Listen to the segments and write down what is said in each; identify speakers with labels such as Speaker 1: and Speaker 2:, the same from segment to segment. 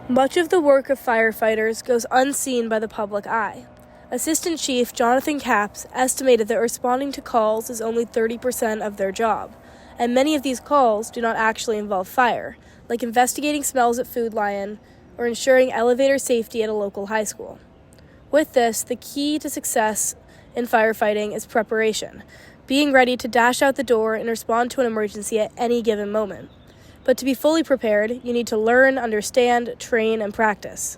Speaker 1: Much of the work of firefighters goes unseen by the public eye. Assistant Chief Jonathan Capps estimated that responding to calls is only 30% of their job, and many of these calls do not actually involve fire, like investigating smells at Food Lion or ensuring elevator safety at a local high school. With this, the key to success in firefighting is preparation, being ready to dash out the door and respond to an emergency at any given moment. But to be fully prepared, you need to learn, understand, train, and practice.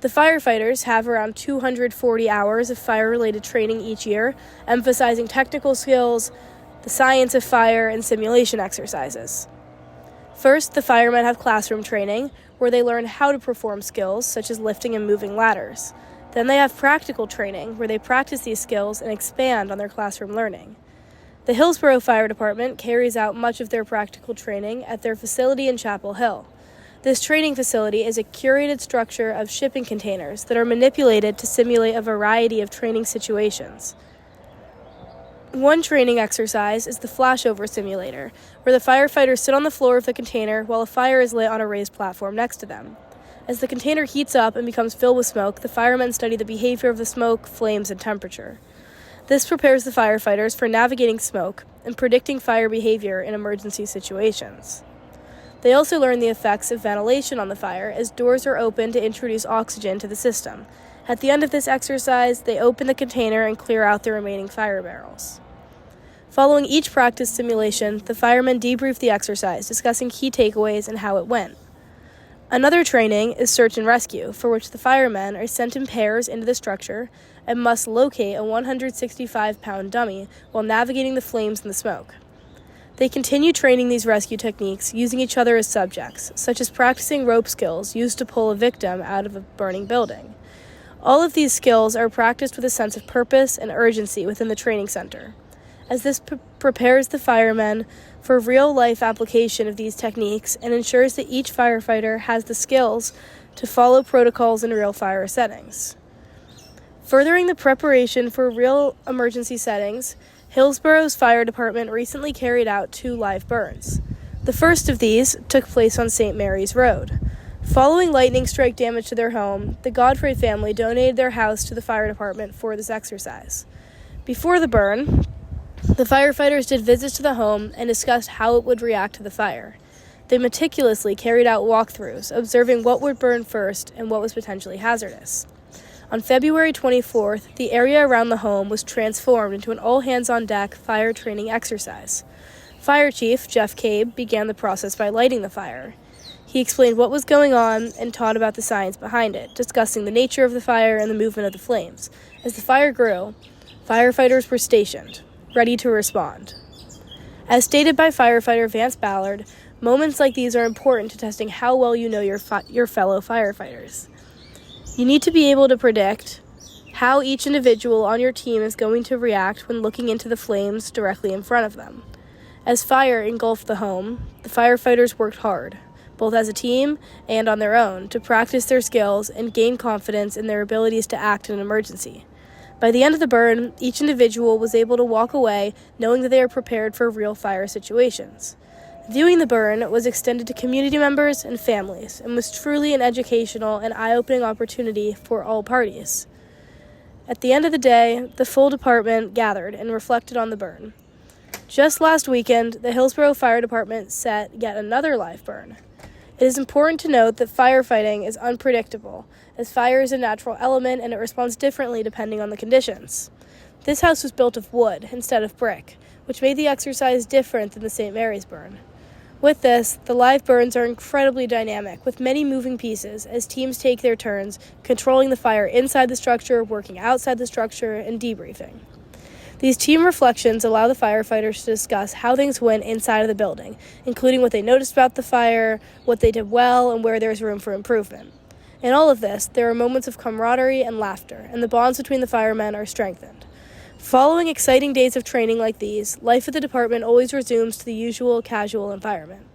Speaker 1: The firefighters have around 240 hours of fire-related training each year, emphasizing technical skills, the science of fire, and simulation exercises. First, the firemen have classroom training, where they learn how to perform skills such as lifting and moving ladders. Then they have practical training, where they practice these skills and expand on their classroom learning. The Hillsborough Fire Department carries out much of their practical training at their facility in Chapel Hill. This training facility is a curated structure of shipping containers that are manipulated to simulate a variety of training situations. One training exercise is the flashover simulator, where the firefighters sit on the floor of the container while a fire is lit on a raised platform next to them. As the container heats up and becomes filled with smoke, the firemen study the behavior of the smoke, flames, and temperature. This prepares the firefighters for navigating smoke and predicting fire behavior in emergency situations. They also learn the effects of ventilation on the fire as doors are opened to introduce oxygen to the system. At the end of this exercise, they open the container and clear out the remaining fire barrels. Following each practice simulation, the firemen debrief the exercise, discussing key takeaways and how it went. Another training is search and rescue, for which the firemen are sent in pairs into the structure and must locate a 165-pound dummy while navigating the flames and the smoke. They continue training these rescue techniques using each other as subjects, such as practicing rope skills used to pull a victim out of a burning building. All of these skills are practiced with a sense of purpose and urgency within the training center. As this prepares the firemen for real-life application of these techniques and ensures that each firefighter has the skills to follow protocols in real fire settings. Furthering the preparation for real emergency settings, Hillsborough's fire department recently carried out 2 live burns. The first of these took place on St. Mary's Road. Following lightning strike damage to their home, the Godfrey family donated their house to the fire department for this exercise. Before the burn, the firefighters did visits to the home and discussed how it would react to the fire. They meticulously carried out walkthroughs, observing what would burn first and what was potentially hazardous. On February 24th, the area around the home was transformed into an all-hands-on-deck fire training exercise. Fire Chief Jeff Cabe began the process by lighting the fire. He explained what was going on and taught about the science behind it, discussing the nature of the fire and the movement of the flames. As the fire grew, firefighters were stationed, ready to respond. As stated by firefighter Vance Ballard, moments like these are important to testing how well you know your fellow firefighters. You need to be able to predict how each individual on your team is going to react when looking into the flames directly in front of them. As fire engulfed the home, the firefighters worked hard, both as a team and on their own, to practice their skills and gain confidence in their abilities to act in an emergency. By the end of the burn, each individual was able to walk away knowing that they are prepared for real fire situations. Viewing the burn was extended to community members and families and was truly an educational and eye-opening opportunity for all parties. At the end of the day, the full department gathered and reflected on the burn. Just last weekend, the Hillsborough Fire Department set yet another live burn. It is important to note that firefighting is unpredictable, as fire is a natural element and it responds differently depending on the conditions. This house was built of wood instead of brick, which made the exercise different than the St. Mary's burn. With this, the live burns are incredibly dynamic, with many moving pieces as teams take their turns, controlling the fire inside the structure, working outside the structure, and debriefing. These team reflections allow the firefighters to discuss how things went inside of the building, including what they noticed about the fire, what they did well, and where there's room for improvement. In all of this, there are moments of camaraderie and laughter, and the bonds between the firemen are strengthened. Following exciting days of training like these, life at the department always resumes to the usual casual environment.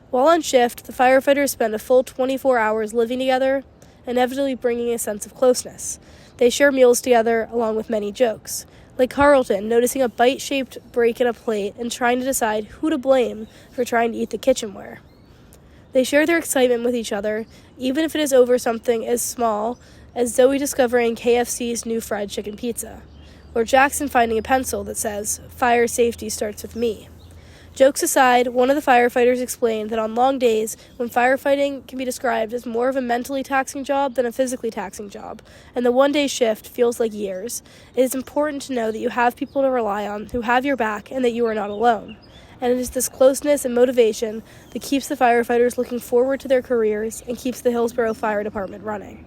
Speaker 1: While on shift, the firefighters spend a full 24 hours living together, inevitably bringing a sense of closeness. They share meals together, along with many jokes, like Carlton noticing a bite-shaped break in a plate and trying to decide who to blame for trying to eat the kitchenware. They share their excitement with each other, even if it is over something as small as Zoe discovering KFC's new fried chicken pizza, or Jackson finding a pencil that says, "Fire safety starts with me." Jokes aside, one of the firefighters explained that on long days, when firefighting can be described as more of a mentally taxing job than a physically taxing job, and the one-day shift feels like years, it is important to know that you have people to rely on who have your back and that you are not alone. And it is this closeness and motivation that keeps the firefighters looking forward to their careers and keeps the Hillsborough Fire Department running.